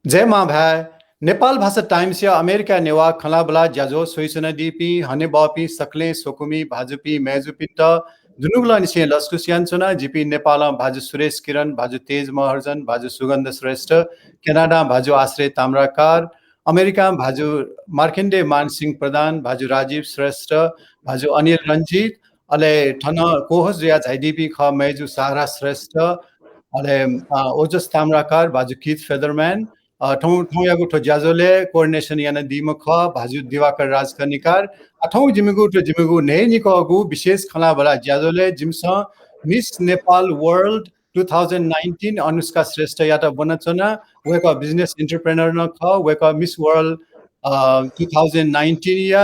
जय माँ भाई नेपाल भाषा टाइम्स या अमेरिका नेवा खलाबला ज्याजो सोइसना डिपी हने बपी सकले सोकुमी भाजुपी मेजुपिट जुनुगला निसे लस्कु स्यान्चुना जिपी नेपाल भाजु सुरेश किरण भाजु तेज महर्जन भाजु सुगन्ध श्रेष्ठ क्यानाडा भाजु आश्रय ताम्राकार अमेरिका भाजु मार्केन्डे मानसिंह प्रधान भाजु राजीव श्रेष्ठ भाजु अनिल रञ्जित अले ठन कोहस या झाइडिपी ख मेजु सारा श्रेष्ठ अले ओजस ताम्राकार भाजु किथ फेदरम्यान ठौँ यागु ठो ज्याजोले कोर्डिनेसन याना दिमख भाजु दिवाकर राजकर्णिकार ठौँ जिमिगु ने निकगु विशेष खला बला ज्याजोले जिमस मिस नेपाल वर्ल्ड 2019 अनुष्का श्रेष्ठ याता बनचना वेका बिजनेस एन्टरप्रेन्योर न ख वेका मिस वर्ल्ड 2019 या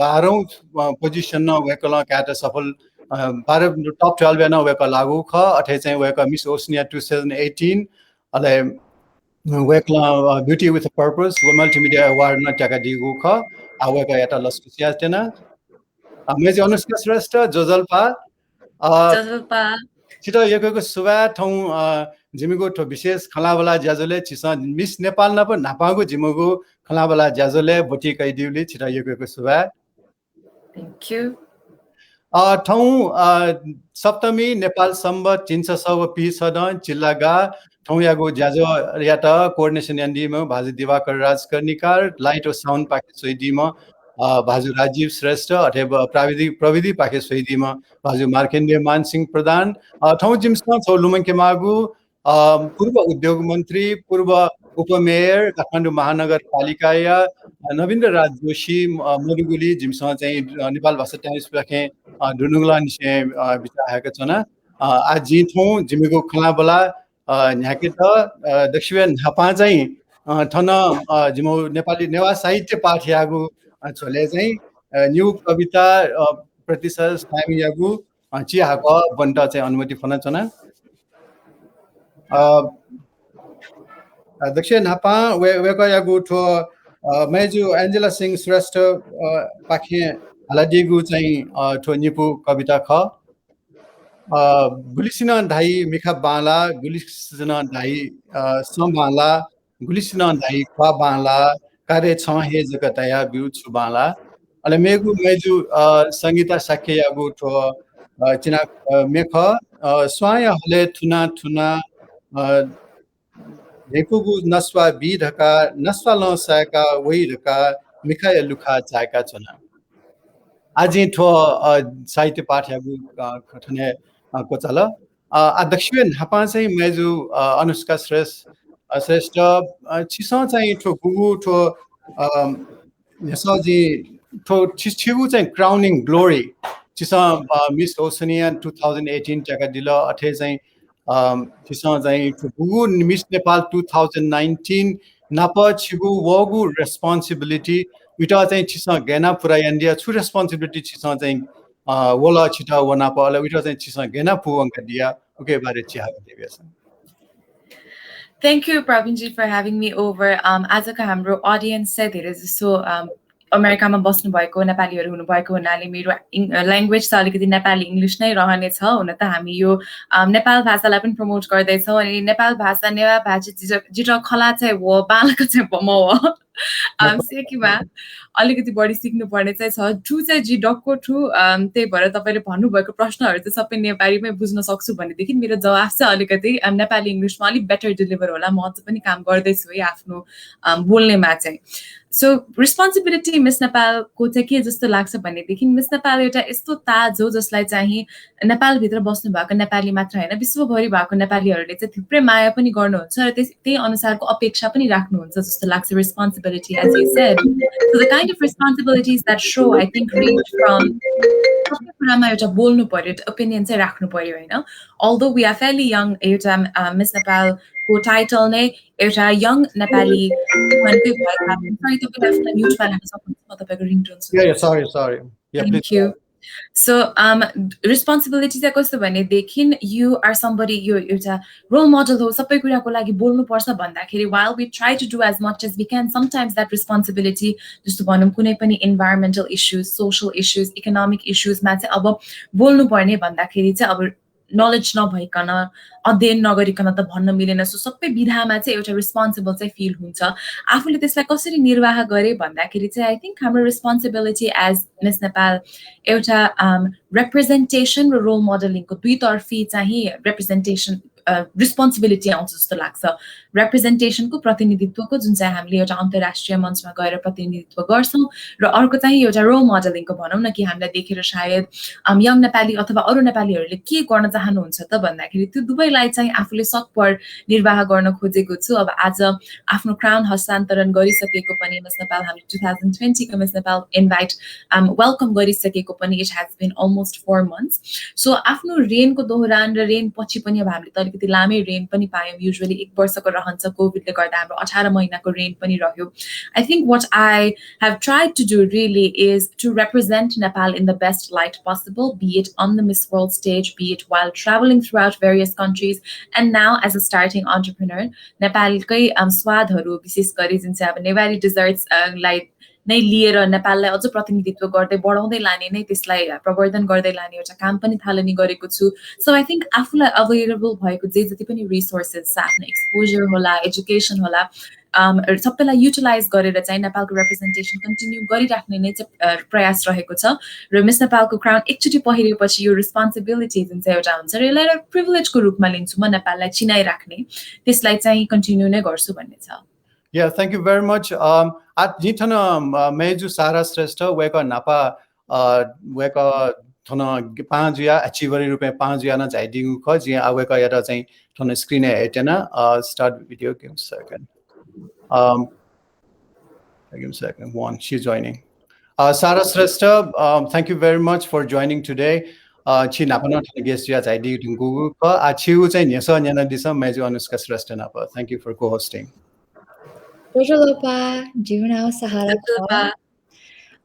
12औं पोजिसन न वेकला क्याटा सफल 12 टप 12 न वेका लागु ख अठे चाहिँ वेका मिस ओसनिया 2018 अले वेकला beauty with a purpose multimedia award न ट्याका दिगु ख वेका याता लस्कु स्यास्टेना मेजे अनुष्का श्रेष्ठ जोजलपा छिटो यको सुबा ठौँ जिमिगु ठो विशेष खलाबला ज्याजोले छिस मिस नेपाल न प नापागु जिमिगु खलाबला ज्याजोले बोटी कैदिउली छिटो यको सुबा थ्यांक यू ठौँ सप्तमी नेपाल सम्बत 300 पिसद जिल्लागा ठौँ यागु ज्याजो याता कोर्डिनेसन यान्दिम भाजु दिवाकर राजकर्णिकार लाइट ओ साउन्ड पाके सोइदिम भाजु राजीव श्रेष्ठ अथवा प्रविधि पाके सोइदिम भाजु मार्केन्डे मानसिंह प्रधान ठौँ जिमसँग छौ लुमङ्के मागु पूर्व उद्योग मन्त्री पूर्व उपमेयर काठमाडौँ महानगरपालिका या नवीन्द्र राज जोशी मुरुगुली जिमसँग चाहिँ नेपाल भाषा टाइम्स राखे डुनुगला निसे बिचाहेका छन् आज जिथौँ जिमिगु खलाबला न्याके त दक्षिण झापा चाहिँ ठन जिमो नेपाली नेवा साहित्य पाठ यागु छोले चाहिँ न्यू कविता प्रतिशत स्थायी यागु चिहाको बन्ट चाहिँ अनुमति फन छन् दक्षिण झापा वेका यागु ठो मेजु एन्जेला सिंह श्रेष्ठ पाखे हलादिगु चाहिँ ठो निपु कविता ख गुलिसिन धाई मिखा बाला गुलिसिन धाई सम्बाला गुलिसिन धाई ख्वा बाला कार्य छ हे जगतया बिउ छु बाला अले मेजु संगीता साखे यागु ठो चिना मेख स्वाय हले थुना थुना हेकुगु नस्वा बिधका नस्वा लसाका वैरका मिखाय लुखा चाका छना आज ठो साहित्य पाठ यागु खठने कोचाल दक्षिण झापा चाहिँ मेजु अनुष्का श्रेष्ठ छिस चाहिँ ठो गुगु ठो नेसजी ठो छिगु चाहिँ क्राउनिङ ग्लोरी छिस मिस ओसनिया 2018 ट्याका दिल अठे चाहिँ छिस चाहिँ ठो गुगु मिस नेपाल 2019 नाप छिगु वगु रेस्पोन्सिबिलिटी विटा चाहिँ छिस गेना पुरायन्दिया छु रेस्पोन्सिबिलिटी छिस चाहिँ वला छिटा वना पाले विटा चाहिँ छिस गेना पुवंका दिया ओके बारे चिहा देवेछ Thank you, Pravinji, for having me over. As a हाम्रो audience चाहिँ धेरै जसो अमेरिकामा बस्नु भएको नेपालीहरु हुनु भएको हुनाले मेरो ल्याङ्ग्वेज त अलिकति नेपाली इंग्लिश नै रहने छ हुन त हामी यो नेपाल भाषालाई पनि प्रमोट गर्दै छौं अनि नेपाल भाषा नेवा भाषा जिटा खला चाहिँ हो बालको चाहिँ म हो सेकीमा अलिकति बढी सिक्नु पर्ने चाहिँ छ ट्रु चाहिँ जी डकको ट्रु त्यही भएर तपाईले भन्नु भएको प्रश्नहरु चाहिँ सबै नेपालीमै बुझ्न सक्छु भनेदेखि मेरो जवाफ चाहिँ अलिकति नेपाली इंग्लिशमा अलि बेटर डेलिभर होला म अझ पनि काम गर्दै छु है आफ्नो बोल्नेमा चाहिँ सो रिस्पोन्सिबिलिटी मिस नेपाल को चाहिँ के जस्तो लाग्छ भनेदेखि मिस नेपाल एउटा यस्तो ताज हो जसलाई चाहिँ नेपाल भित्र बस्नु भएको नेपाली मात्र हैन विश्वभरि भएको नेपालीहरुले चाहिँ थुप्रै माया पनि गर्नुहुन्छ र त्यही अनुसारको अपेक्षा पनि राख्नुहुन्छ जस्तो लाग्छ responsibility as you said so the kind of responsibilities that show I think range from सबै कुरामा एउटा बोल्नु पर्यो ओपिनियन चाहिँ राख्नु पर्यो हैन although we are fairly young एउटा मिस नेपाल को टाइटल नै एउटा यङ नेपाली वुमनकै भएर सरी तपाईले आफ्नो म्युट गर्न सक्नुहुन्छ म तपाईको रिङटोन सुन्छु sorry thank you so responsibility चाहिँ कस्तो भनेदेखि you are somebody you एउटा रोल मोडल हो सबै कुराको लागि बोल्नु पर्छ भन्दाखेरि while we try to do as much as we can sometimes that responsibility जस्तो भनौं कुनै पनि environmental issues social issues economic issues मा चाहिँ अब बोल्नु पर्ने भन्दाखेरि चाहिँ अब नलेज नभइकन अध्ययन नगरिकन त भन्न मिलेन सो सबै विधामा चाहिँ एउटा रिस्पोन्सिबल चाहिँ फिल हुन्छ आफूले त्यसलाई कसरी निर्वाह गरे भन्दाखेरि चाहिँ आई थिंक हाम्रो रेस्पोन्सिबिलिटी एज मिस नेपाल एउटा रिप्रेजेन्टेसन र रोल मोडलिङको दुईतर्फी चाहिँ रिप्रेजेन्टेसन रिस्पोन्सिबिलिटी आउँछ जस्तो लाग्छ रिप्रेजेन्टेसनको प्रतिनिधित्वको जुन चाहिँ हामीले एउटा अन्तर्राष्ट्रिय मञ्चमा गएर प्रतिनिधित्व गर्छौँ र अर्को चाहिँ एउटा रोल मोडलिङको भनौँ न कि हामीलाई देखेर सायद यङ नेपाली अथवा अरू नेपालीहरूले के गर्न चाहनुहुन्छ त भन्दाखेरि त्यो दुवैलाई चाहिँ आफूले सकभर निर्वाह गर्न खोजेको छु अब आज आफ्नो क्राउन हस्तान्तरण गरिसकेको पनि मिस नेपाल हामीले 2020 को मिस नेपाल इन्भाइट वेलकम गरिसकेको पनि it has been almost 4 months सो आफ्नो रेनको दोहोरान र रेन पछि पनि अब हामीले अलिकति लामै रेन पनि पायौँ युजुअली 1 वर्षको रहन्छ कोभिडले गर्दा हाम्रो 18 महिनाको रेन पनि रह्यो I think what I have tried to do really is to represent Nepal in the best light possible, be it on the Miss World stage, be it while traveling throughout various countries, and now as a starting entrepreneur, Nepalकै स्वादहरू विशेष गरी जुन चाहिँ अब Newari desserts लाई नै लिएर नेपाललाई अझ प्रतिनिधित्व गर्दै बढाउँदै लाने नै त्यसलाई प्रवर्धन गर्दै लाने एउटा काम पनि थालनी गरेको छु सो आई थिंक आफूलाई अवेलेबल भएको जे जति पनि रिसोर्सेस छ आफ्नो एक्सपोजर होला एजुकेसन होला सबैलाई युटिलाइज गरेर चाहिँ नेपालको रिप्रेजेन्टेसन कन्टिन्यू गरिराख्ने नै चाहिँ प्रयास रहेको छ र मिस नेपालको क्राउन एकचोटि पहिरेपछि यो रेस्पोन्सिबिलिटी जुन चाहिँ एउटा हुन्छ र यसलाई प्रिभिलेजको रूपमा लिन्छु म नेपाललाई चिनाइराख्ने त्यसलाई चाहिँ कन्टिन्यू नै गर्छु भन्ने छ Yeah, thank you very much. At jithana meju Sara Shrestha weka napa weka thona 5 या achiever rupe 5 या na jaiding kho ji aweka yara chai thona screen e hetena start video give me a second. Give me a second. One, she's joining. Sara Shrestha, thank you very much for joining today. Chi napa na guest ya jaiding Google ko achiu chai nyasa nyana disa meju Anushka Shrestha napa. Thank you for co-hosting. Lopa, Juno Sahara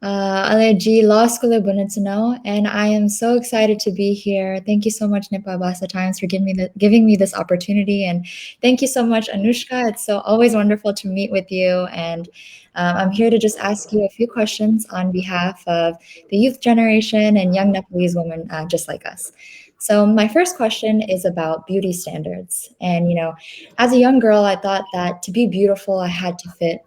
Allergy Law School of Bunatano, and I am so excited to be here. Thank you so much, Nepalbhasa Times, for giving me this opportunity, and thank you so much, Anushka. It's always wonderful to meet with you, and I'm here to just ask you a few questions on behalf of the youth generation and young Nepalese women just like us. So my first question is about beauty standards. And, as a young girl, I thought that to be beautiful, I had to fit,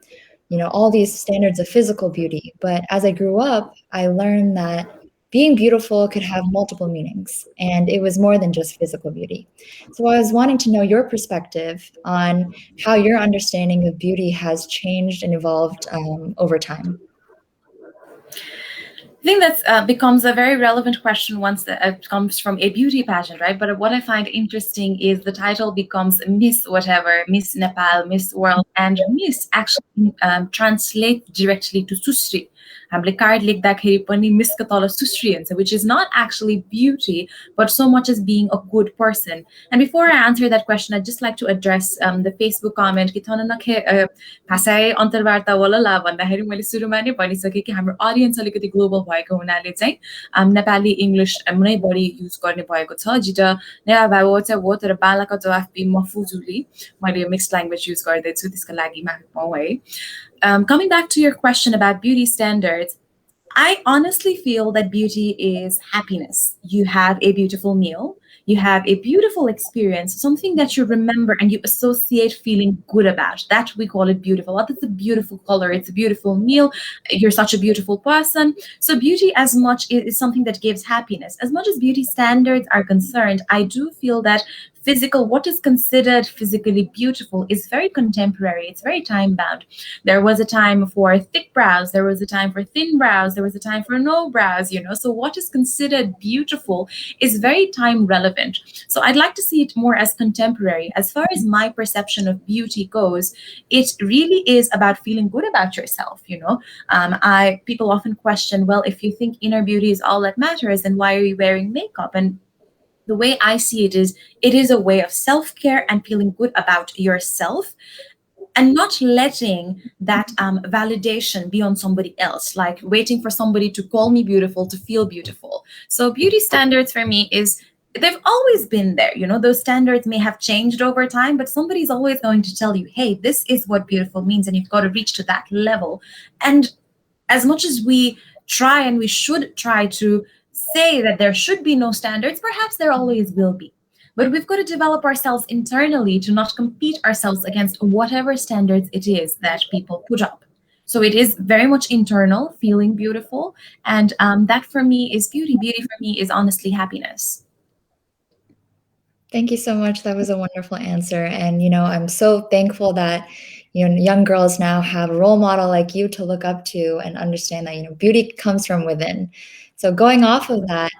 all these standards of physical beauty. But as I grew up, I learned that being beautiful could have multiple meanings, and it was more than just physical beauty. So I was wanting to know your perspective on how your understanding of beauty has changed and evolved over time. I think that becomes a very relevant question once it comes from a beauty pageant, right? But what I find interesting is the title becomes Miss whatever, Miss Nepal, Miss World, and Miss actually translates directly to Susri. हामीले card लेख्दाखेरि पनि मिसको तल सुश्री हुन्छ which is not actually beauty but so much as being a good person. And before I answer that question, I'd just like to address the Facebook comment कि थन नखे भाषाय अन्तर्वार्ता वाला ला भन्दाखेरि मैले सुरुमा नै भनिसके कि हाम्रो ऑडियन्स अलिकति ग्लोबल भएको हुनाले चाहिँ नेपाली इंग्लिश नै बढी युज गर्ने भएको छ जिटा नेहा भाइ चाहिँ हो तर बालाको जवाफ बि मफुजुली मैले मिक्स्ड ल्याङ्ग्वेज युज गर्दै छु त्यसको लागि माफी पाऊ है. Coming back to your question about beauty standards, I honestly feel that beauty is happiness. You have a beautiful meal, you have a beautiful experience, something that you remember and you associate feeling good about. That we call it beautiful. Oh, that's a beautiful color, it's a beautiful meal, you're such a beautiful person. So beauty as much is something that gives happiness. As much as beauty standards are concerned, I do feel that what is considered physically beautiful is very contemporary. It's very time bound. There was a time for thick brows. There was a time for thin brows. There was a time for no brows, So what is considered beautiful is very time relevant. So I'd like to see it more as contemporary. As far as my perception of beauty goes, it really is about feeling good about yourself, People often question, well, if you think inner beauty is all that matters, then why are you wearing makeup? And the way I see it is a way of self-care and feeling good about yourself and not letting that validation be on somebody else, like waiting for somebody to call me beautiful to feel beautiful. So beauty standards for me they've always been there. Those standards may have changed over time, but somebody's always going to tell you, hey, this is what beautiful means, and you've got to reach to that level. And as much as we try and we should try to say that there should be no standards. Perhaps there always will be. But we've got to develop ourselves internally to not compete ourselves against whatever standards it is that people put up. So it is very much internal, feeling beautiful. And that for me is beauty. Beauty for me is honestly happiness. Thank you so much. That was a wonderful answer. And, I'm so thankful that, young girls now have a role model like you to look up to and understand that, beauty comes from within. So going off of that,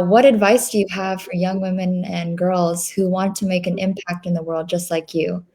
what advice do you have for young women and girls who want to make an impact in the world just like you?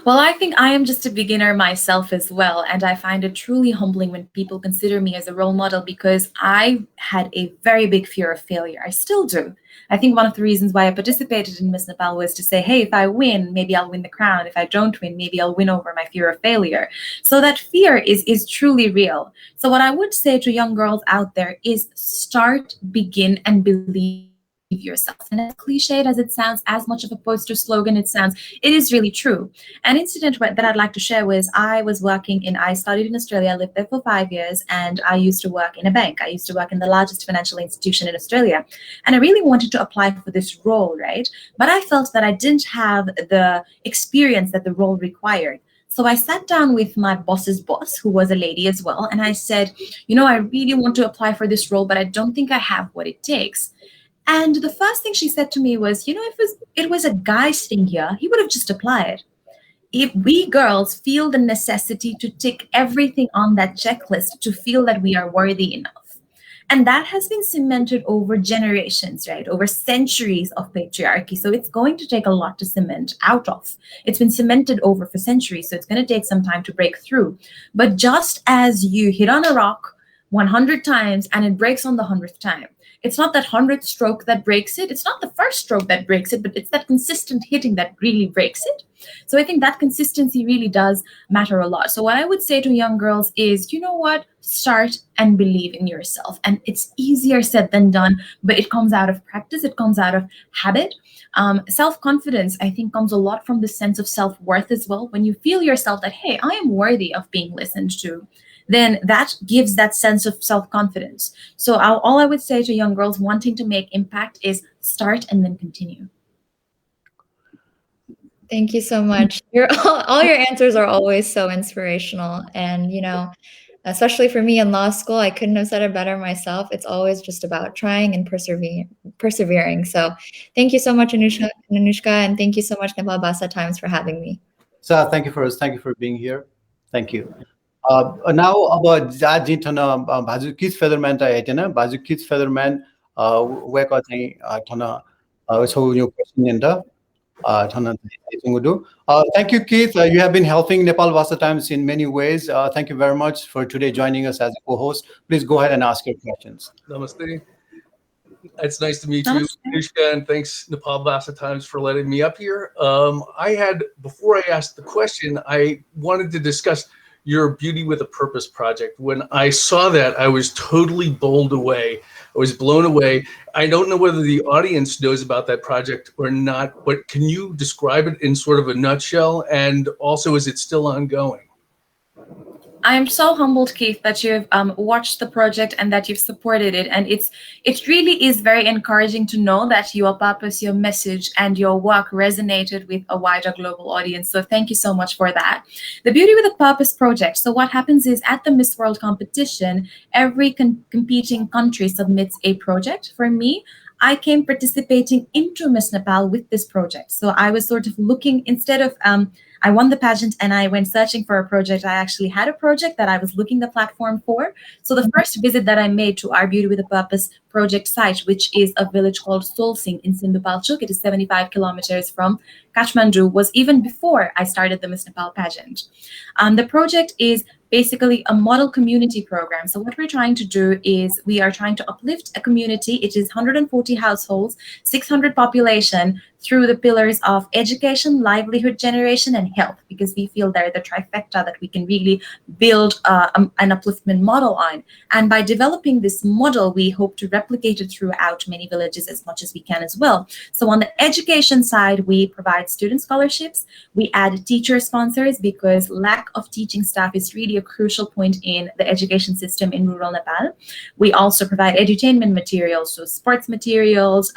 Well, I think I am just a beginner myself as well. And I find it truly humbling when people consider me as a role model because I had a very big fear of failure. I still do. I think one of the reasons why I participated in Miss Nepal was to say, hey, if I win, maybe I'll win the crown. If I don't win, maybe I'll win over my fear of failure. So that fear is truly real. So what I would say to young girls out there is start, begin, and believe yourself. And as cliched as it sounds, as much of a poster slogan it sounds, it is really true. An incident that I'd like to share was I studied in Australia, I lived there for 5 years, and I used to work in a bank. I used to work in the largest financial institution in Australia. And I really wanted to apply for this role, right? But I felt that I didn't have the experience that the role required. So I sat down with my boss's boss, who was a lady as well, and I said, I really want to apply for this role, but I don't think I have what it takes. And the first thing she said to me was, if it was a guy sitting here, he would have just applied. If we girls feel the necessity to tick everything on that checklist to feel that we are worthy enough. And that has been cemented over generations, right? Over centuries of patriarchy. So it's going to take a lot to cement out of. It's been cemented over for centuries, so it's going to take some time to break through. But just as you hit on a rock 100 times and it breaks on the 100th time, it's not that 100th stroke that breaks it. It's not the first stroke that breaks it, but it's that consistent hitting that really breaks it. So I think that consistency really does matter a lot. So what I would say to young girls is, start and believe in yourself. And it's easier said than done, but it comes out of practice. It comes out of habit. Self-confidence, I think, comes a lot from the sense of self-worth as well. When you feel yourself that, hey, I am worthy of being listened to, then that gives that sense of self-confidence. So all I would say to young girls wanting to make impact is start and then continue. Thank you so much. All your answers are always so inspirational. And, especially for me in law school, I couldn't have said it better myself. It's always just about trying and persevering. So thank you so much, Anushka, and thank you so much, Nepalbhasa Times, for having me. So thank you for being here. Thank you. Now अब जाजी ठन भाजु किज फेदरम्यान त हेटेन भाजु किज फेदरम्यान वेक चाहिँ ठन छौ यो question end ठन चाहिँ thank you, Keith. You have been helping Nepalbhasa Times in many ways. Thank you very much for today joining us as a co-host. Please go ahead and ask your questions. Namaste. It's nice to meet you, Anushka, and thanks Nepalbhasa Times for letting me up here. Before I asked the question, I wanted to discuss your Beauty with a Purpose project. When I saw that, I was totally bowled away. I was blown away. I don't know whether the audience knows about that project or not, but can you describe it in sort of a nutshell? And also, is it still ongoing? I am so humbled, Keith, that you've watched the project and that you've supported it. And it really is very encouraging to know that your purpose, your message, and your work resonated with a wider global audience. So thank you so much for that. The Beauty with a Purpose project. So what happens is at the Miss World competition, every competing country submits a project. For me, I came participating into Miss Nepal with this project. So I was sort of looking, instead of, I won the pageant and I went searching for a project. I actually had a project that I was looking the platform for. So the first visit that I made to our Beauty with a Purpose project site, which is a village called Solsing in Sindhupalchok, it is 75 kilometers from Kathmandu, was even before I started the Miss Nepal pageant. The project is basically a model community program. So what we're trying to do is we are trying to uplift a community. It is 140 households, 600 population, through the pillars of education, livelihood generation, and health, because we feel they're the trifecta that we can really build an upliftment model on. And by developing this model, we hope to replicate it throughout many villages as much as we can as well. So on the education side, we provide student scholarships. We add teacher sponsors, because lack of teaching staff is really a crucial point in the education system in rural Nepal. We also provide edutainment materials, so sports materials,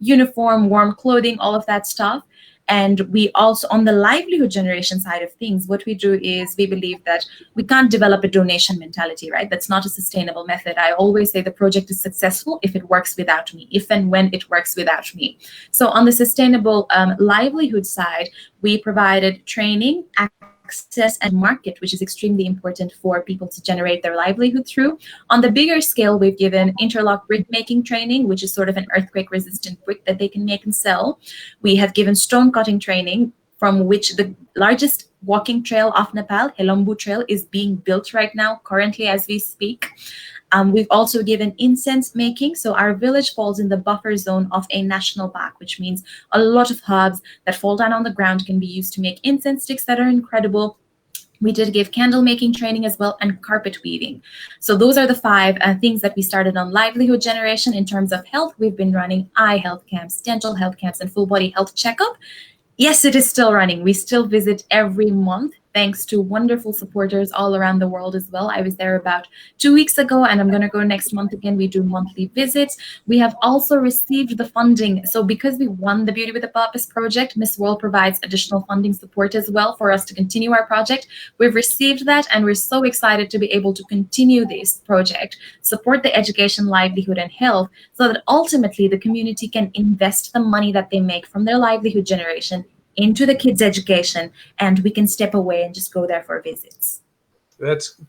uniform, warm clothing, all of that stuff. And we also, on the livelihood generation side of things, what we do is we believe that we can't develop a donation mentality, right? That's not a sustainable method. I always say the project is successful if it works without me, if and when it works without me. So on the sustainable livelihood side, we provided training, access, and market, which is extremely important for people to generate their livelihood through. On the bigger scale, we've given interlock brick making training, which is sort of an earthquake resistant brick that they can make and sell. We have given stone cutting training, from which the largest walking trail of Nepal, Helombu Trail, is being built right now, currently as we speak. We've also given incense making. So our village falls in the buffer zone of a national park, which means a lot of herbs that fall down on the ground can be used to make incense sticks that are incredible. We did give candle making training as well, and carpet weaving. So those are the 5 things that we started on livelihood generation. In terms of health, we've been running eye health camps, dental health camps, and full body health checkup. Yes, it is still running. We still visit every month, thanks to wonderful supporters all around the world as well. I was there about 2 weeks ago, and I'm going to go next month again. We do monthly visits. We have also received the funding. So because we won the Beauty with a Purpose project, Miss World provides additional funding support as well for us to continue our project. We've received that, and we're so excited to be able to continue this project, support the education, livelihood, and health, so that ultimately the community can invest the money that they make from their livelihood generation into the kids' education, and we can step away and just go there for visits. That's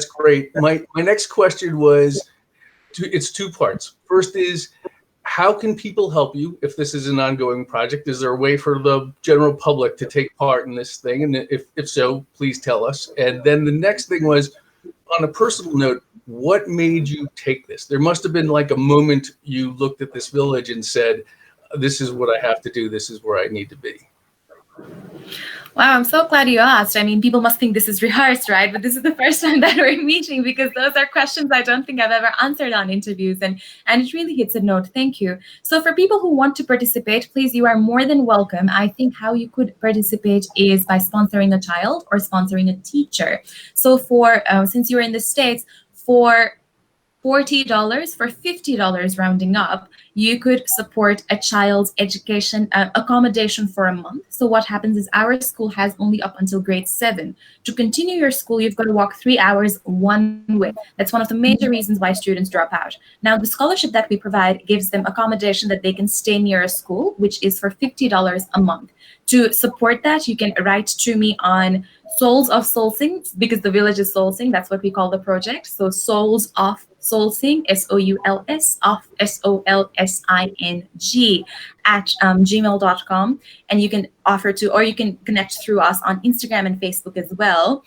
great. My next question was, it's 2 parts. First is, how can people help you if this is an ongoing project? Is there a way for the general public to take part in this thing? And if so, please tell us. And then the next thing was, on a personal note, what made you take this? There must have been like a moment you looked at this village and said, this is what I have to do. This is where I need to be. Wow, I'm so glad you asked. I mean, people must think this is rehearsed, right? But this is the first time that we're meeting, because those are questions I don't think I've ever answered on interviews. And it really hits a note. Thank you. So for people who want to participate, please, you are more than welcome. I think how you could participate is by sponsoring a child or sponsoring a teacher. So for, since you're in the States, for $40, for $50 rounding up, you could support a child's education accommodation for a month. So what happens is our school has only up until grade 7. To continue your school, you've got to walk 3 hours one way. That's one of the major reasons why students drop out. Now, the scholarship that we provide gives them accommodation that they can stay near a school, which is for $50 a month. To support that, you can write to me on Souls of Solsing, because the village is Solsing. That's what we call the project. So Souls of Solsing, SOULS, of SOLSING at gmail.com. And you can offer to, or you can connect through us on Instagram and Facebook as well.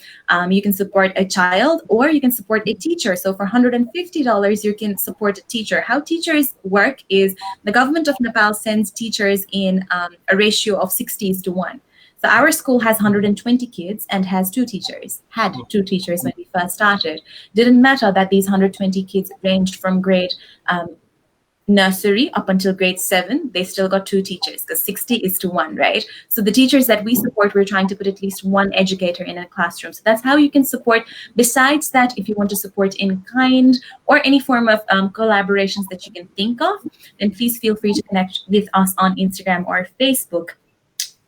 You can support a child, or you can support a teacher. So for $150, you can support a teacher. How teachers work is the government of Nepal sends teachers in a ratio of 60:1. So our school has 120 kids and has 2 teachers, had 2 teachers when we first started. Didn't matter that these 120 kids ranged from grade nursery up until grade 7, they still got 2 teachers, because 60:1, right? So the teachers that we support, we're trying to put at least 1 educator in a classroom. So that's how you can support. Besides that, if you want to support in kind or any form of collaborations that you can think of, then please feel free to connect with us on Instagram or Facebook.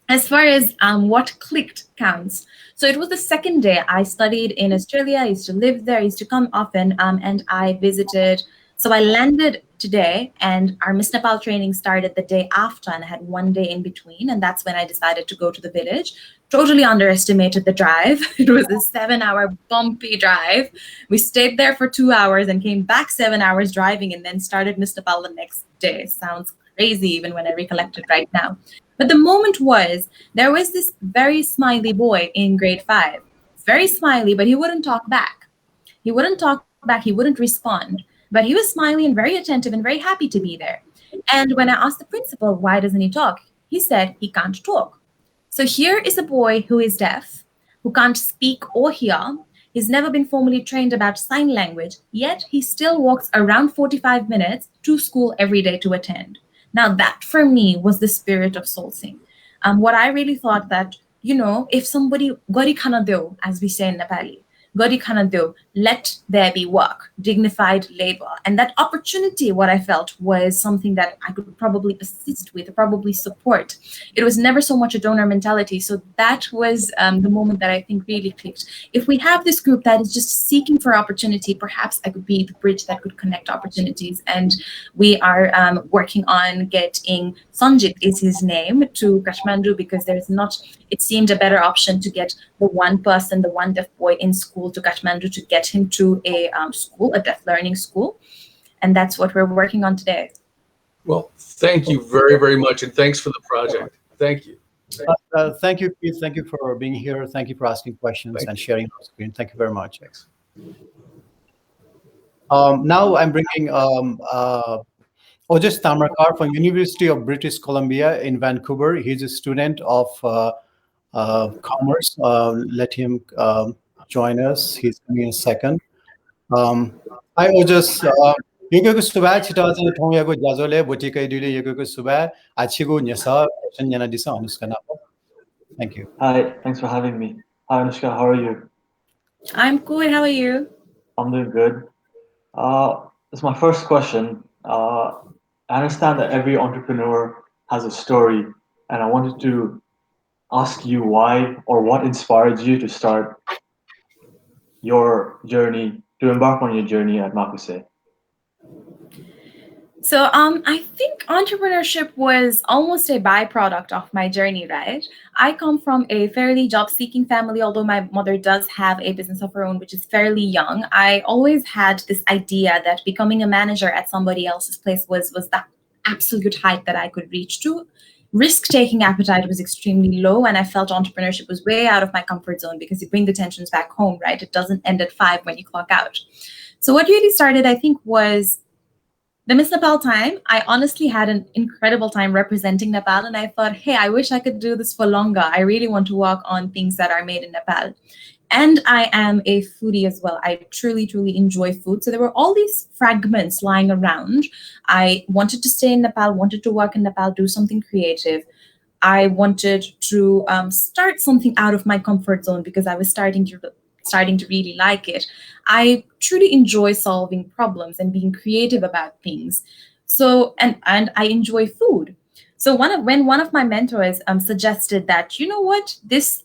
As far as what clicked counts. So it was the second day. I studied in Australia. I used to live there. I used to come often, and I visited. So I landed today, and our Miss Nepal training started the day after, and I had 1 day in between. And that's when I decided to go to the village. Totally underestimated the drive. It was a 7-hour bumpy drive. We stayed there for 2 hours and came back 7 hours driving, and then started Miss Nepal the next day. Sounds crazy even when I recollect it right now. But the moment was, there was this very smiley boy in grade 5. Very smiley, but he wouldn't talk back. He wouldn't talk back. He wouldn't respond. But he was smiley and very attentive and very happy to be there. And when I asked the principal, why doesn't he talk? He said he can't talk. So here is a boy who is deaf, who can't speak or hear. He's never been formally trained about sign language, yet he still walks around 45 minutes to school every day to attend. Now, that for me was the spirit of sourcing. What I really thought that, if somebody gari khana deu, as we say in Nepali, gari khana deu, let there be work, dignified labor. And that opportunity, what I felt, was something that I could probably assist with, probably support. It was never so much a donor mentality. So that was the moment that I think really clicked. If we have this group that is just seeking for opportunity, perhaps I could be the bridge that could connect opportunities. And we are working on getting Sanjit is his name to Kathmandu, because it seemed a better option to get the one person, the one deaf boy in school to Kathmandu, to get him to a school, a deaf learning school. And that's what we're working on today. Well, thank you very, very much. And thanks for the project. Thank you. Thank you, Keith. Thank you for being here. Thank you for asking questions and sharing your screen. Thank you very much. Thanks. Now I'm bringing Ojas Tamarkar from University of British Columbia in Vancouver. He's a student of commerce. Let him join us. He's coming in a second. Hi, Ojas. Yoko Suba, Chita, Tomyago Jazole, Botica Duli, Yoko Suba, Achigo Nyasa, Shanyana Disa, Anushka. Thank you. Hi, thanks for having me. Hi, Anushka, how are you? I'm good. How are you? I'm doing good. This is my first question. I understand that every entrepreneur has a story, and I wanted to ask you why or what inspired you to start your journey, to embark on your journey at Makuse. So I think entrepreneurship was almost a byproduct of my journey, right? I come from a fairly job-seeking family, although my mother does have a business of her own, which is fairly young. I always had this idea that becoming a manager at somebody else's place was the absolute height that I could reach to. Risk-taking appetite was extremely low, and I felt entrepreneurship was way out of my comfort zone because you bring the tensions back home, right? It doesn't end at 5 when you clock out. So what really started, I think, was the Miss Nepal time. I honestly had an incredible time representing Nepal, and I thought, hey, I wish I could do this for longer. I really want to work on things that are made in Nepal. And I am a foodie as well. I truly, truly enjoy food. So there were all these fragments lying around. I wanted to stay in Nepal, wanted to work in Nepal, do something creative. I wanted to start something out of my comfort zone because I was starting to really like it. I truly enjoy solving problems and being creative about things. So, and I enjoy food. So when one of my mentors suggested that, you know what, this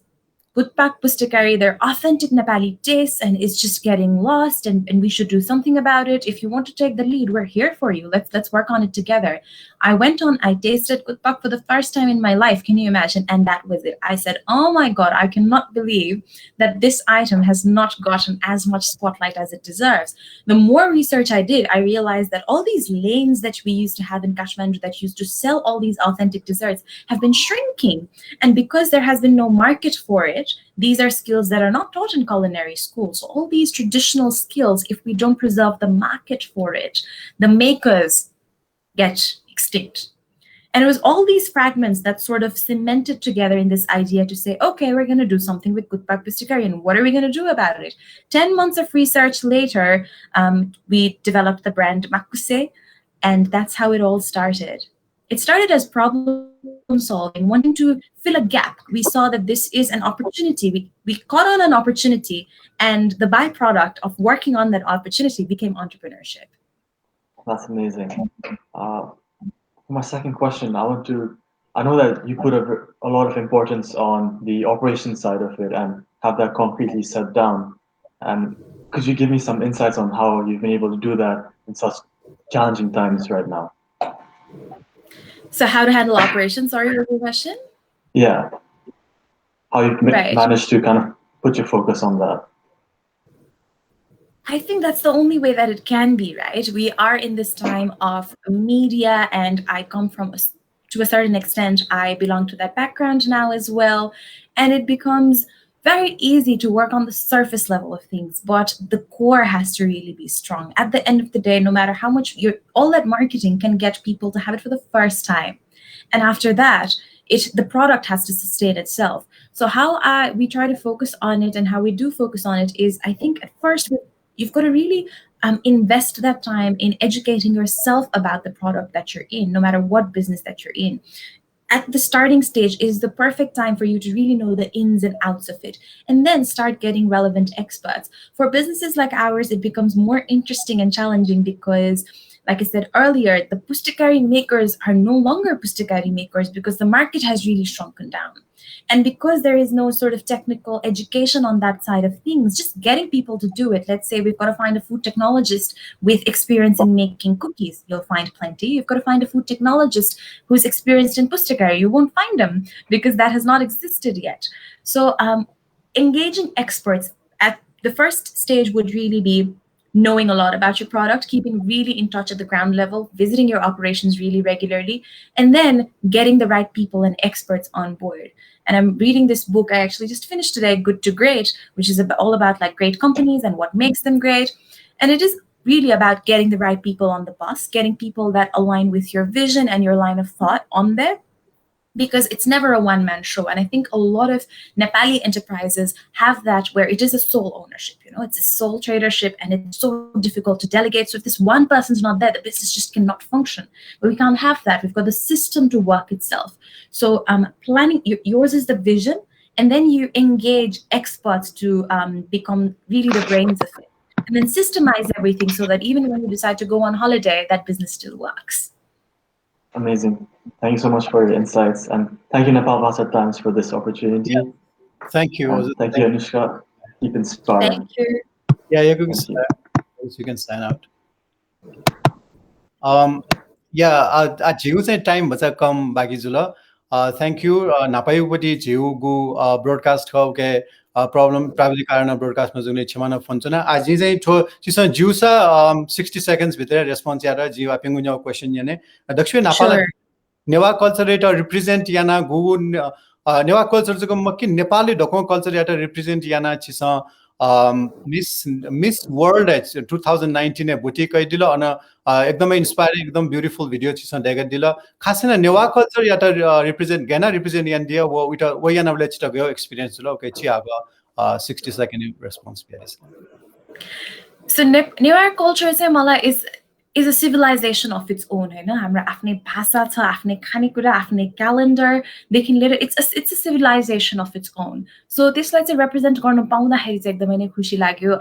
Putpak Pustakari, they're authentic Nepali tastes and it's just getting lost and we should do something about it. If you want to take the lead, we're here for you. Let's work on it together. I tasted Putpak for the first time in my life. Can you imagine? And that was it. I said, oh my God, I cannot believe that this item has not gotten as much spotlight as it deserves. The more research I did, I realized that all these lanes that we used to have in Kathmandu that used to sell all these authentic desserts have been shrinking. And because there has been no market for it, these are skills that are not taught in culinary schools. So all these traditional skills, if we don't preserve the market for it, the makers get extinct. And it was all these fragments that sort of cemented together in this idea to say, okay, we're going to do something with Putpak Pustakari, and what are we going to do about it? 10 months of research later, we developed the brand Makuse, and that's how it all started. It started as problem solving, wanting to fill a gap. We saw that this is an opportunity. We caught on an opportunity, and the byproduct of working on that opportunity became entrepreneurship. That's amazing. For my second question, I know that you put a lot of importance on the operations side of it and have that concretely set down. And could you give me some insights on how you've been able to do that in such challenging times right now? So how to handle operations, sorry, your question? Yeah. How you've managed to kind of put your focus on that. I think that's the only way that it can be, right? We are in this time of media, and I come from, to a certain extent, I belong to that background now as well. And it becomes very easy to work on the surface level of things, but the core has to really be strong. At the end of the day, no matter how much all that marketing can get people to have it for the first time. And after that, the product has to sustain itself. So how we try to focus on it and how we do focus on it is, I think at first you've got to really invest that time in educating yourself about the product that you're in, no matter what business that you're in. At the starting stage is the perfect time for you to really know the ins and outs of it, and then start getting relevant experts. For businesses like ours, it becomes more interesting and challenging because, like I said earlier, the pustikari makers are no longer pustikari makers because the market has really shrunken down. And because there is no sort of technical education on that side of things, just getting people to do it. Let's say we've got to find a food technologist with experience in making cookies. You'll find plenty. You've got to find a food technologist who's experienced in pustikari. You won't find them because that has not existed yet. So engaging experts at the first stage would really be knowing a lot about your product, keeping really in touch at the ground level, visiting your operations really regularly, and then getting the right people and experts on board. And I'm reading this book I actually just finished today, Good to Great, which is all about like great companies and what makes them great. And it is really about getting the right people on the bus, getting people that align with your vision and your line of thought on there, because it's never a one-man show. And I think a lot of Nepali enterprises have that, where it is a sole ownership, it's a sole tradership, and it's so difficult to delegate. So if this one person's not there, the business just cannot function. But we can't have that. We've got the system to work itself. So planning, yours is the vision, and then you engage experts to become really the brains of it. And then systemize everything so that even when you decide to go on holiday, that business still works. Amazing. Thank you so much for your insights, and thank you Nepalbhasa Times for this opportunity. Yeah. Thank you. And thank you, Anushka. Keep inspiring. Thank you. Yeah, you can sign out. झिउ चाहिँ time भन्छ कम बाँकी जुल thank you नापायुपट्टि झिउ गु broadcast खाउ के problem प्राविधिक कारण ब्रोडकास्टमा जुने क्षमा फोन आज चाहिँ ठो चिसो जिउसा 60 सेकेन्ड्स भित्र रेस्पोन्स यार जिउ आपिङ न्याउ क्वेशन याने दक्षिण नेपाल नेवा कल्चर एट रिप्रेजेन्ट याना गु नेवा कल्चर जको मक्की नेपाली ढोको कल्चर एट रिप्रेजेन्ट याना चिसो मिस वर्ल्ड 2019 ने बुटी कइ दिलो अन एकदमै इन्स्पायरिङ एकदम ब्युटिफुल भिडियो चिसो देगा दिलो खासैन नेवा कल्चर या त रिप्रेजेन्ट गेना रिप्रेजेन्ट यान दियो वो उटा वो याना ले चिटा गयो एक्सपीरियन्स जुल ओके छि आगो 60 सेकेन्ड रेस्पोन्स पियास So Newa culture चाहिँ मलाई is a civilization of its own, हैन हाम्रो आफ्नै भाषा छ आफ्नै खानेकुरा आफ्नै क्यालेन्डर देखि लिएर it's a civilization of its own. So त्यसलाई चाहिँ represent गर्न पाउँदाखेरि चाहिँ एकदमै नै खुसी लाग्यो.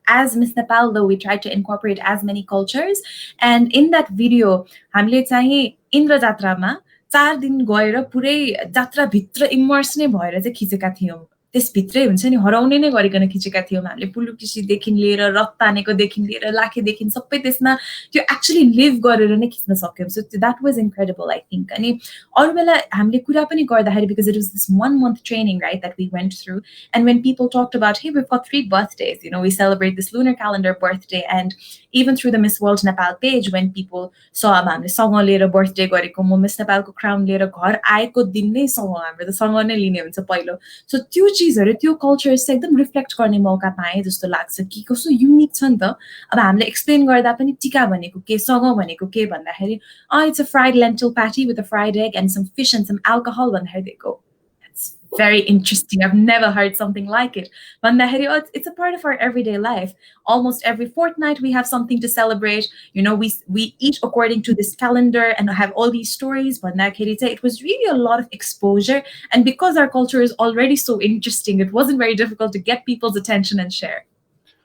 As Miss Nepal, though, we tried to incorporate as many cultures, and in that video हामीले चाहिँ इन्द्र जात्रामा 4 दिन गएर पुरै जात्रा भित्र इमर्स नै भएर चाहिँ खिचेका थियौं. त्यसभित्रै हुन्छ नि हराउने नै गरिकन खिचेका थियौं हामीले पुलुकिसीदेखि लिएर रथ तानेकोदेखि लिएर लाखेदेखि सबै त्यसमा त्यो एक्चुअली लिभ गरेर नै खिच्न सक्यौं. So that was incredible I think. अनि अरु बेला हामीले कुरा पनि गर्दाखेरि because it was this 1 month training, right, that we went through, and when people talked about, hey, we've got 3 birthdays, we celebrate this lunar calendar birthday, and even through the Miss World Nepal page, when people saw हामीले सँग लिएर birthday गरेको म miss नेपालको crown लिएर घर आएको दिन नै सँग हाम्रो त सँग नै लिने हुन्छ पहिलो. सो त्यो चीजहरु त्यो कल्चर्स चाहिँ एकदम रिफ्लेक्ट गर्ने मौका पाए जस्तो लाग्छ कि कस्तो युनिक छ नि त. अब हामीले एक्सप्लेन गर्दा पनि टिका भनेको के सँग भनेको के भन्दाखेरि it's a fried lentil patty with a fried egg and some fish and some alcohol भन्दाखेरि they go, that's very interesting, I've never heard something like it. भन्दाखेरि it's a part of our everyday life. Almost every fortnight we have something to celebrate. We eat according to this calendar and have all these stories. भन्दाखेरि चाहिँ it was really a lot of exposure, and because our culture is already so interesting, it wasn't very difficult to get people's attention and share.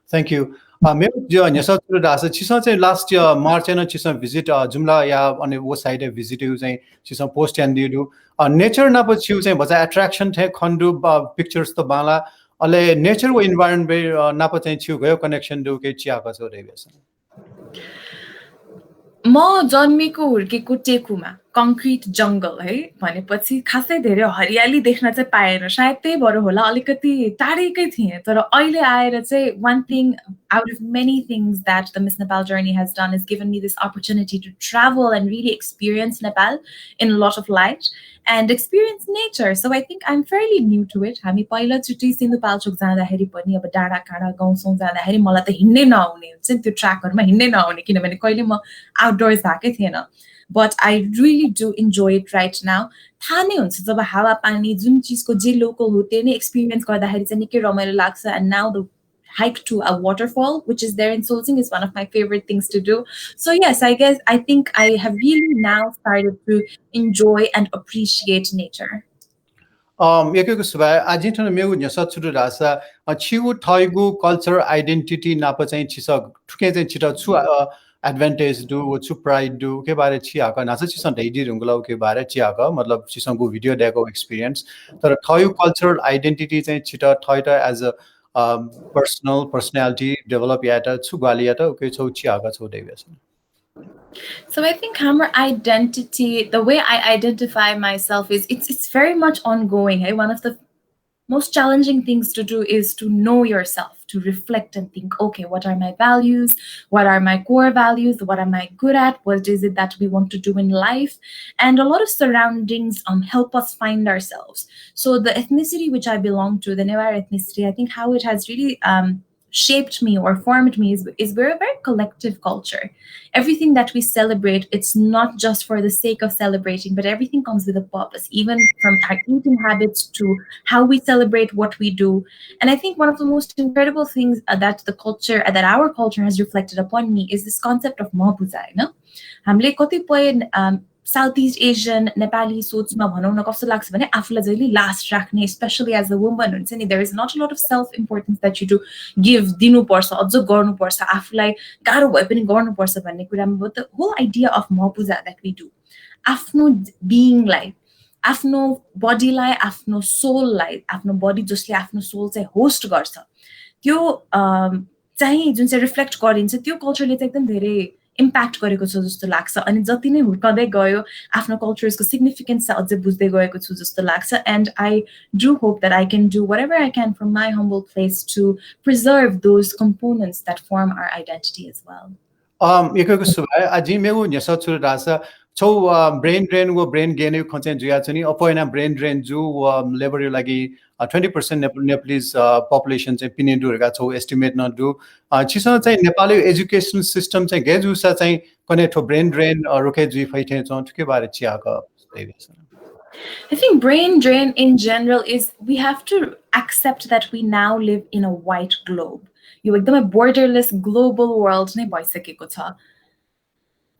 Thank you. मेरो जो NASA चुरा आछ छिसा चाहिँ last March एन छिसा भिजिट जुम्ला या अनि वो साइड भिजिट यु चाहिँ छिसा पोस्ट एन्ड दिउ नेचर न प छिउ चाहिँ भचा अट्र्याक्सन थे खण्डु पिक्चर्स त बाला अले नेचर वो इन्भाइरोमेन्ट न प चाहिँ छिउ गयो कनेक्सन दु के चिया कसो रेवेसन. म जन्मेको हुर्केको टेकुमा कङ्क्रिट जंगल है भनेपछि खासै धेरै हरियाली देख्न चाहिँ पाएन. सायद त्यही भएर होला अलिकति टाढेकै थिए. तर अहिले आएर चाहिँ one thing out of many things that the Miss Nepal journey has done is given me this opportunity to travel and really experience Nepal in a lot of light and experience nature. So I think I'm fairly new to it. हामी पहिलो चोटि सिन्धुपाल्चोक जाँदाखेरि पनि अब डाँडा काँडा गाउँसौँ जाँदाखेरि मलाई त हिँड्नै नआउने हुन्छ नि त्यो ट्र्याकहरुमा हिँड्नै नआउने किनभने कहिले म आउटडोर्स भएकै थिएन. but I really do enjoy it right now. थाहा नै हुन्छ जब हावा पानी जुन चिजको जे लोकल हो त्यो नै एक्सपिरियन्स गर्दाखेरि चाहिँ निकै रमाइलो लाग्छ. And now the hike to a waterfall, which is there in Solsing, is one of my favorite things to do. So yes, I think I have really now started to enjoy and appreciate nature. Yekeko subai ajinto megu nyasa churu rasa chiu thaigu culture identity napa चाहिँ छिसा ठुके चाहिँ छिटा छु advantage do छु pride do के बारे छियाका NASA छिसा ढैडी रुंगलाउ के बारे छियाका मतलब छिसाको भिडियो देखो experience तर थयु cultural identity चाहिँ छिटा थयटा as a personality develop yata छु गालियाटा के छौ छियाका छौ देवेसन. So I think our identity, the way I identify myself is it's very much ongoing. One of the most challenging things to do is to know yourself, to reflect and think, okay, what are my values? What are my core values? What am I good at? What is it that we want to do in life? And a lot of surroundings help us find ourselves. So the ethnicity which I belong to, the Newar ethnicity, I think how it has really shaped me or formed me is we're a very collective culture. Everything that we celebrate, it's not just for the sake of celebrating, but everything comes with a purpose, even from our eating habits to how we celebrate what we do. And I think one of the most incredible things that our culture has reflected upon me is this concept of Mahpuja. हामीले कतिपय Southeast Asian Nepali सोचमा भनौं न कस्तो लाग्छ भने आफुलाई जहिले लास्ट राख्ने, especially as a woman हुन्छ नि, there is not a lot of self importance that you do give दिनु पर्छ, अझ गर्नु पर्छ, आफुलाई गाह्रो भए पनि गर्नु पर्छ भन्ने कुरामा. But the whole idea of Mahpuja that we do, आफ्नो being लाई, आफ्नो body लाई, आफ्नो soul लाई, आफ्नो body जसले आफ्नो soul चाहिँ host गर्छ, त्यो चाहिँ जुन चाहिँ रिफ्लेक्ट गरिन्छ, त्यो कल्चरले चाहिँ एकदम धेरै इम्प्याक्ट गरेको छ जस्तो लाग्छ. अनि जति नै हुर्कदै गयो आफ्नो कल्चरको सिग्निफिकेन्स अझै बुझ्दै गएको छु जस्तो लाग्छ. And I do hope that I can do whatever I can from my humble place to preserve those components that form our identity as well. Yekeko subai aji megu nyasa churu rasa छौ brain drain वो brain gain यो खन्छ जुया छ नि अपोइना brain drain जु labour यो लागि 20% Nepalese population चाहिँ पिने दुर्गा छौ estimate न दु छिसन चाहिँ नेपाली एजुकेसन सिस्टम चाहिँ गेजुसा चाहिँ कने ठो brain drain रोके जुइ फैथे छ ठुके बारे छियाका देवेसन. I think brain drain in general is we have to accept that we now live in a white globe. यो एकदमै borderless global world नै भइसकेको छ.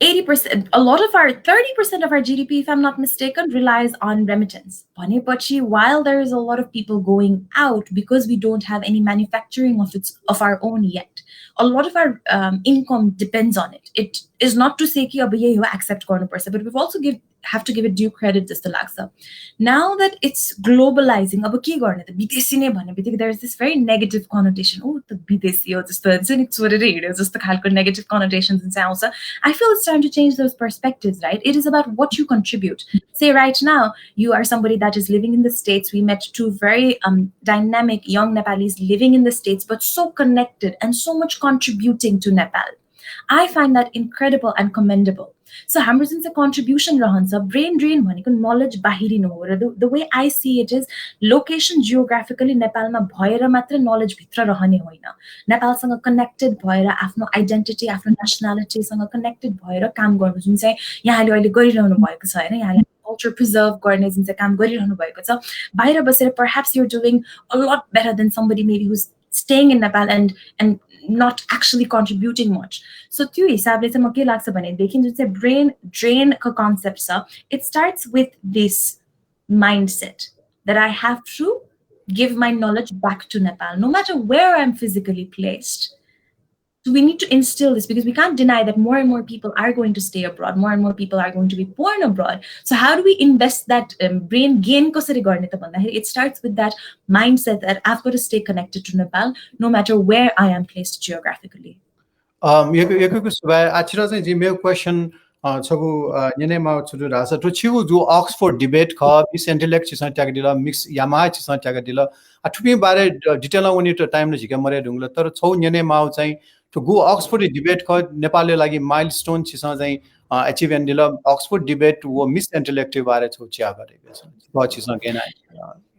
80%, a lot of our 30% of our GDP, if I'm not mistaken, relies on remittance. Bhanepachi, while there is a lot of people going out because we don't have any manufacturing of our own yet, a lot of our income depends on it. It is not to say कि अब ये हो accept गर्नु पर्छ, but we've also have to give it due credit जस्तो लाग्छ. Now that it's globalizing, अब के गर्ने त विदेशी नै भन्ने बित्तिकै there is this very negative connotation. Oh, त विदेशी हो जस्तो हुन्छ नि, छोडेर हिँड्यो जस्तो खालको negative connotations चाहिँ आउँछ. I feel it's time to change those perspectives, right? It is about what you contribute. Say right now, you are somebody that is living in the States. We met two very dynamic young Nepalis living in the States, but so connected and so much contributing to Nepal. I find that incredible and commendable. So हाम्रो जुन चाहिँ contribution रहन्छ, brain drain भनेको knowledge बाहिरिनु हो र the way I see it is location geographically नेपालमा भएर मात्र knowledge भित्र रहने होइन. नेपालसँग connected भएर आफ्नो identity, आफ्नो nationality सँग connected भएर काम गर्नु जुन चाहिँ यहाँले अहिले गरिरहनु भएको छ हैन, यहाँले culture preserve गर्ने जुन चाहिँ काम गरिरहनु भएको छ, बाहिर बसेर perhaps you're doing a lot better than somebody maybe who's staying in Nepal and not actually contributing much. So त्यो हिसाबले चाहिँ म के लाग्छ भनेदेखि जुन चाहिँ brain drain को concept छ, it starts with this mindset that I have to give my knowledge back to Nepal, no matter where I'm physically placed. So we need to instill this because we can't deny that more and more people are going to stay abroad, more and more people are going to be born abroad. So how do we invest that brain gain? It starts with that mindset that I've got to stay connected to Nepal, no matter where I am placed geographically. Question छगु यने मा छुदु रासा तो छिउ जो Oxford debate ख miss intellect छिसन tag दिला mix यामा छिसन tag दिला अठुपी बारे detail उनी त time न झिके मरे ढुंगला तर छौ यने माउ चाहिँ to go Oxford debate called Nepal lagi milestone chisa jai achieve and Oxford debate wo miss intellective are chho chia gare chisa gena.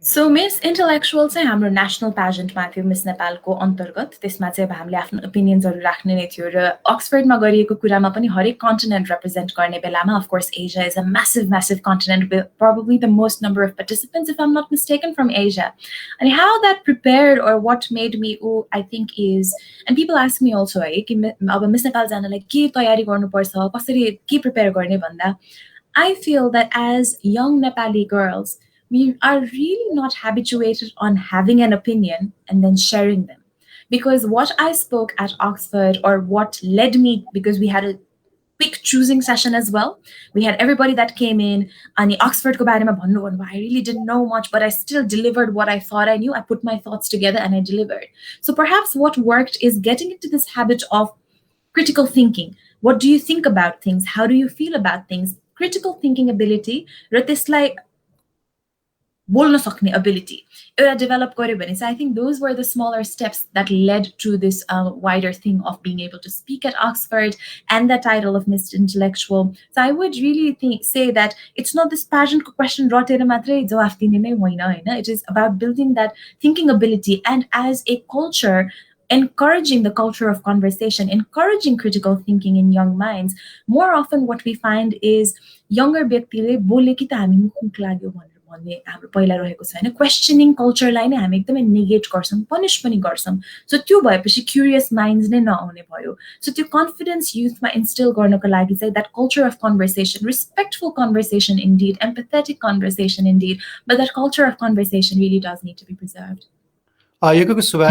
So miss intellectual चाहिँ हाम्रो नेसनल प्याजेन्टमा थियो मिस नेपालको अन्तर्गत त्यसमा चाहिँ अब हामीले आफ्नो ओपिनियन्सहरू राख्ने नै थियो र अक्सफोर्डमा गरिएको कुरामा पनि हरेक कन्टिनेन्ट रिप्रेजेन्ट गर्ने बेलामा of course Asia is a massive continent with probably the most number of participants if I am not mistaken from Asia अनि how that prepared or what made me I think is and people ask me also है कि अब miss Nepal जानलाई के तयारी गर्नुपर्छ कसरी के प्रिपेयर गर्ने भन्दा I feel that as young Nepali girls we are really not habituated on having an opinion and then sharing them. Because what I spoke at Oxford or what led me, because we had a quick choosing session as well. We had everybody that came in and Oxford ko barema bhannu bhannu I really didn't know much, but I still delivered what I thought I knew. I put my thoughts together and I delivered. So perhaps what worked is getting into this habit of critical thinking. What do you think about things? How do you feel about things? Critical thinking ability, र त्यसलाई बोल्न सक्ने ability एउटा develop गर्यो भने चाहिँ I think those were the smaller steps that led to this wider thing of being able to speak at Oxford and the title of Miss Intellectual. So I would really say that it's not this pageant question रटेर मात्रै जवाफ दिने नै होइन हैन. It is about building that thinking ability and as a culture encouraging the culture of conversation, encouraging critical thinking in young minds. More often what we find is younger व्यक्तिले बोले कि त हामी मुख लाग्यो भन्ने हाम्रो पहिला रहेको छ हैन क्वेश्चनिङ कल्चरलाई नै हामी एकदमै नेगेट गर्छौं पनिश पनि गर्छौं सो त्यो भएपछि क्युरियस माइन्ड्स नै नआउने भयो सो त्यो कन्फिडेन्स युथमा इन्स्टिल गर्नको लागि चाहिँ that culture of conversation respectful conversation indeed empathetic conversation indeed but that culture of conversation really does need to be preserved यो सुबह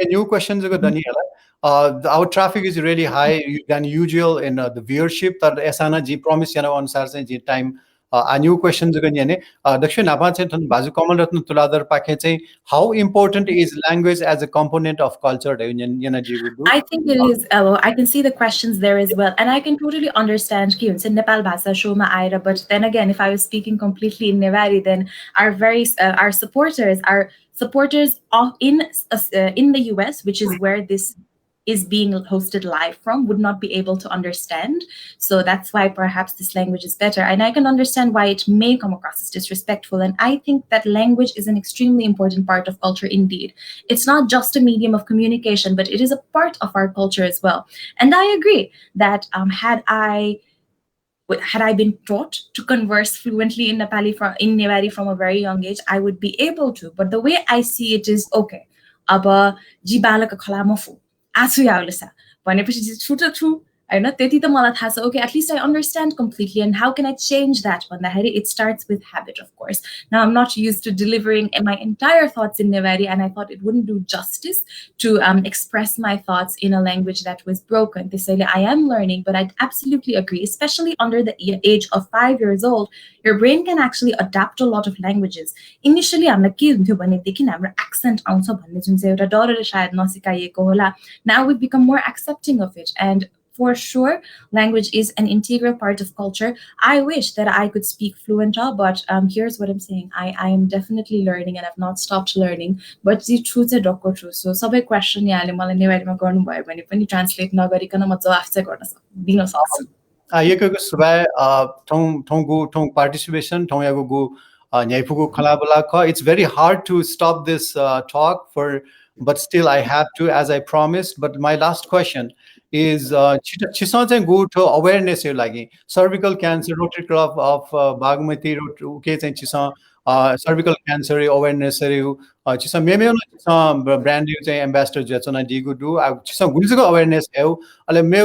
a new question जगह दनी है our traffic is really high than usual in the viewership तर एसाना जी promise याना अनुसार चाहिँ जी time a new question जगह नि ने दक्षिण नापा चाहिँ थन बाजु कमल रत्न तुलाधर पाखे चाहिँ how important is language as a component of culture Yana ji I think it is I can see the questions there as well and I can totally understand कि हुन्छ नेपालभाषा शोमा आएर but then again if I was speaking completely in Nepali then our supporters in the US, which is where this is being hosted live from, would not be able to understand. So that's why perhaps this language is better. And I can understand why it may come across as disrespectful. And I think that language is an extremely important part of culture indeed. It's not just a medium of communication, but it is a part of our culture as well. And I agree that had I been taught to converse fluently in Nepali from a very young age, I would be able to. But the way I see it is, okay, aba jibalaka khalamafu asu yaulasa भनेपछि छुटो छु हैन त्यति त मलाई थाहा छ okay at least I understand completely and how can I change that भन्दाखेरि it starts with habit of course now I'm not used to delivering my entire thoughts in Nepali and I thought it wouldn't do justice to express my thoughts in a language that was broken त्यसैले I am learning but I absolutely agree especially under the age of 5 years old your brain can actually adapt a lot of languages initially हामीलाई के हुन्थ्यो भने देखि हाम्रो accent आउँछ भन्ने जुन चाहिँ एउटा डरले सायद नसिकाइएको होला now we've become more accepting of it and for sure, language is an integral part of culture. I wish that I could speak fluent, but here's what I'm saying. I am definitely learning and I've not stopped learning. But the truth is doko true. So sabai question yaale मलाई नेवारीमा गर्नु भयो भने पनि translate नगरिकन म जवाफ चाहिँ दिन सक्छु यको सुबह थोंगु participation थोंयागु न्याइफुगु खलाबला ख it's very hard to stop this talk but still I have to as I promised but my last question is छिसा चाहिँ go to awareness यो लागि cervical cancer Rotary Club of Bagmati के चाहिँ छिसा cervical cancer awareness छिसा मेमे छिसा brand new चाहिँ ambassador जचना दिगु दु छिसा गुल्जको awareness है अले मे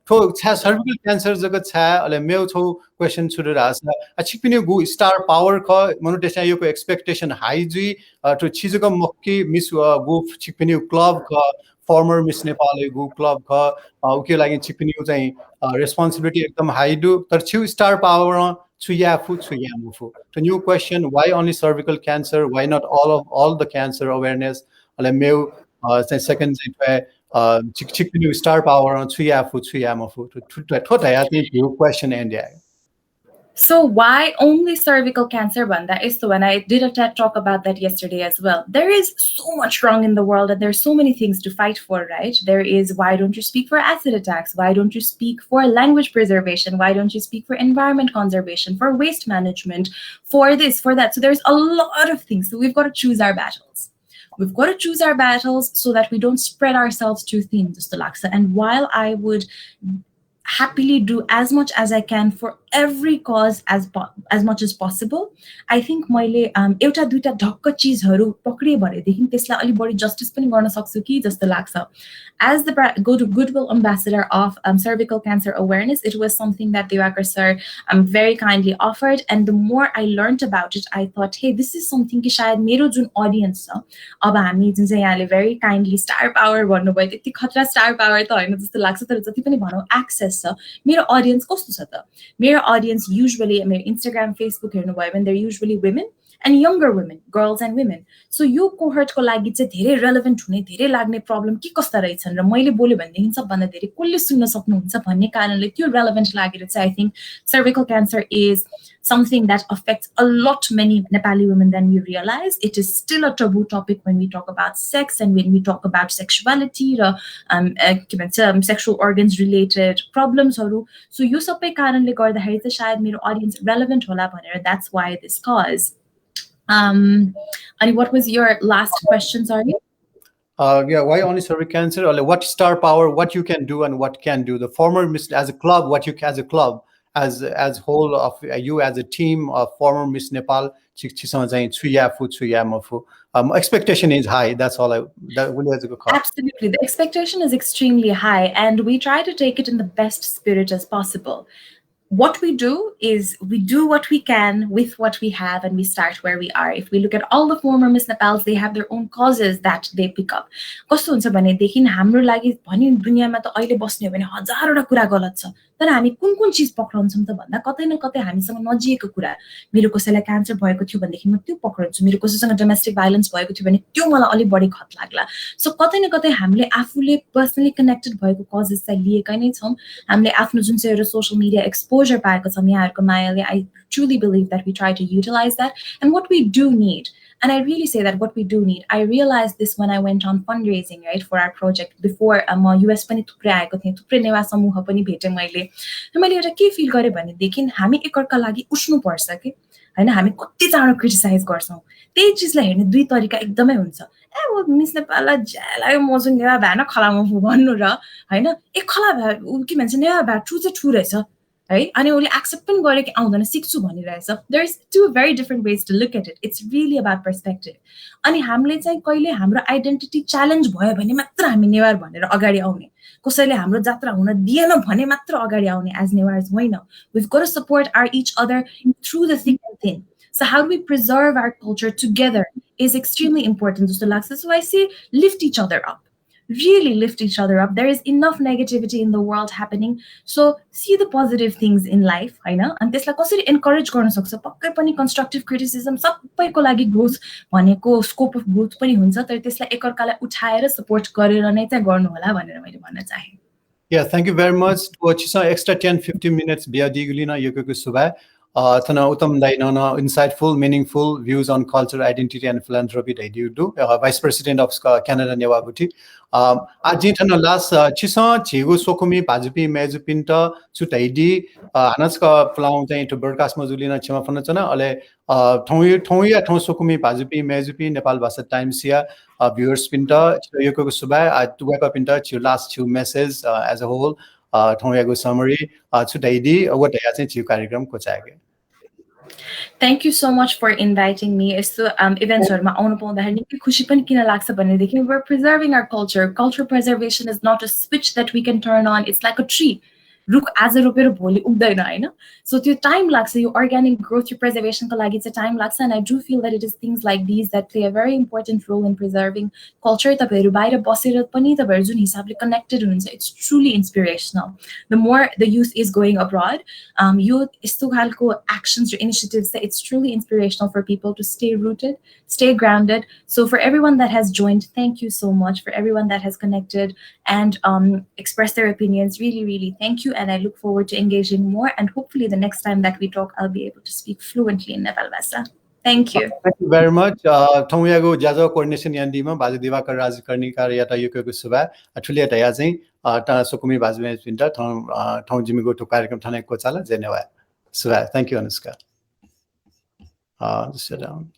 ठो छा cervical cancer जगत छा अले मे छौ question छुरे रासा छिकपिने गु star power ख मोनेटाइजेसन योको expectation high जी to छिजको मक्की मिस गु छिकपिने club ख former Miss Nepal go club ka uke लागि छिकपिने चाहिँ responsibility एकदम high do तर छु star power छु याफु छु यामुफु the new question why only cervical cancer why not all the cancer awareness अले मेउ चाहिँ second चाहिँ छिकपिने star power छु याफु छु यामुफु to I think your question and yeah So why only cervical cancer, Banda? Is so when I did a TED talk about that yesterday as well. There is so much wrong in the world and there's so many things to fight for, right? There is, why don't you speak for acid attacks? Why don't you speak for language preservation? Why don't you speak for environment conservation, for waste management, for this, for that? So there's a lot of things. So we've got to choose our battles. We've got to choose our battles so that we don't spread ourselves too thin, just Laksa. And while I would happily do as much as I can for every cause as much as possible, I think मैले एउटा दुईटा ढक्क चिजहरू पक्रिए भनेदेखि त्यसलाई अलि बढी justice पनि गर्न सक्छु कि जस्तो लाग्छ. As the goodwill ambassador of cervical cancer awareness, it was something that Diwakar sir very kindly offered, and the more I learned about it, I thought, hey, this is something कि शायद मेरो जुन audience छ, अब हामी जुन चाहिँ यहाँले very kindly star power भन्नुभयो, त्यति खतरा star power त हैन जस्तो लाग्छ, तर जति पनि भनौं access छ, मेरो audience कस्तो छ त? मेरो audience usually, मेरो Instagram, Facebook हेर्नुभयो भने they're usually women and younger women, girls and women. So yo cohort को लागि चाहिँ धेरै relevant हुने, धेरै लाग्ने problem के कस्ता रहेछन् र मैले बोले भनेदेखि सबभन्दा धेरै कसले सुन्न सक्नुहुन्छ भन्ने कारणले त्यो relevant लागेर चाहिँ I think cervical cancer is something that affects a lot many Nepali women than we realize. It is still a taboo topic when we talk about sex and when we talk about sexuality raw sexual organs related problems हरु. So यो सबै कारणले गर्दाखेरि चाहिँ सायद मेरो audience relevant होला भनेर, that's why this cause. And what was your last question, sorry? Yeah, why only cervical cancer? Or like what star power, what you can do and what can do. The former Miss, as a club, what you as a club, as whole of you as a team of former Miss Nepal, expectation is high. That's all Absolutely. The expectation is extremely high, and we try to take it in the best spirit as possible. What we do is we do what we can with what we have, and we start where we are. If we look at all the former Miss Nepals, they have their own causes that they pick up. कस्तो हुन्छ भनेदेखि हाम्रो लागि भनि दुनियाँमा त अहिले बस्ने हो भने हजारवटा कुरा गलत छ, तर हामी कुन कुन चीज पक्राउँछौं त भन्दा कतै न कतै हामीसँग नजिएको कुरा. मेरो कसैलाई क्यान्सर भएको थियो भनेदेखि म त्यो पक्राउँछु, मेरो कसैसँग डोमेस्टिक भाइलेन्स भएको थियो भने त्यो मलाई अलि बढी खत लाग्ला. सो कतै न कतै हामीले आफूले पर्सनली कनेक्टेड भएको कजेस चाहिँ लिएकै नै छौं. हामीले आफ्नो जुन चाहिँ सोशल मिडिया एक्सपोजर पाएको छौं यहाँहरुको मायाले, I truly believe that we try to utilize that. And what we do need, and I really say that what we do need, I realized this when I went on fundraising, right, for our project before US पनि थुप्रै आएको थिए, थुप्रै नेवा समूह पनि भेटे मैले. र मैले एउटा के फिल गरे भनेदेखि हामी एकअर्का लागि उठ्नु पर्छ के हैन. हामी कति चाँडो क्रिटिसाइज गर्छौं, त्यही चीजलाई हेर्ने दुई तरिका एकदमै हुन्छ. वो मिस नेपाललाई ज्याला म जुन नेवा भएन खलामा भन्नु र हैन, एक खला भए के भन्छ नेवा भए ट्रु चाहिँ ट्रु रहेछ है, अनि उसले एक्सेप्ट पनि गरे कि आउँदैन सिक्छु भनिरहेछ. There's two very different ways to look at it. It's really about perspective. अनि हामीले चाहिँ कहिले हाम्रो आइडेन्टिटी च्यालेन्ज भयो भने मात्र हामी नेवार भनेर अगाडि आउने, कसैले हाम्रो जात्रा हुन दिएन भने मात्र अगाडि आउने as नेवार्स होइन. We've got to support each other through the thick and thin. So how do we preserve our culture together is extremely important. So I say lift each other up. Really lift each other up. There is enough negativity in the world happening. So see the positive things in life, हैन. अनि त्यसलाई कसरी encourage गर्न सक्छ? पक्कै पनि constructive criticism सबैको लागि growth भनेको scope of growth पनि हुन्छ, तर त्यसलाई एकअर्कालाई उठाएर support गरेर नै चाहिँ गर्नु होला भनेर मैले भन्न चाहे. Yeah, thank you very much. Extra 10-15 minutes biadigulina yokuku subai. Thana utam dainana insightful, meaningful views on culture, identity, and philanthropy that you do. Vice President of Canada Newaguti. Ajitana last chisa chigu sokumi pajupi mezupinta chutaidi anaska flaung to broadcast mazulina chima fanachana ale tongi ton sokumi pajupi mezupi Nepalbhasa Times here viewers pinta yokuku subai to wake up in touch your last two messages as a whole. Summary what Thank you so much for inviting me. So events we're preserving our culture. Culture preservation is not a switch that we can turn on. It's like a tree. As a so your time lacks, your organic growth, your preservation time lacks, and I do feel that it is things like these that play a very important role in preserving culture. It's truly inspirational. The more the youth is going abroad, youth actions or initiatives, it's truly inspirational for people to stay rooted, stay grounded. So for everyone that has joined, thank you so much. For everyone that has connected and expressed their opinions, really, really thank you. to, and I look forward to engaging more. And hopefully the next time that we talk, I'll be able to speak fluently in Nepalbhasa. Thank you. Thank you very much. Thongyago jajo coordination yandima baje divakar rajkarnika yata yuko suba actually at yazing ta sokumi bazme pinta thong jimigo to कार्यक्रम थाने को चला धन्यवाद. Suba, thank you Anushka. Just sit down.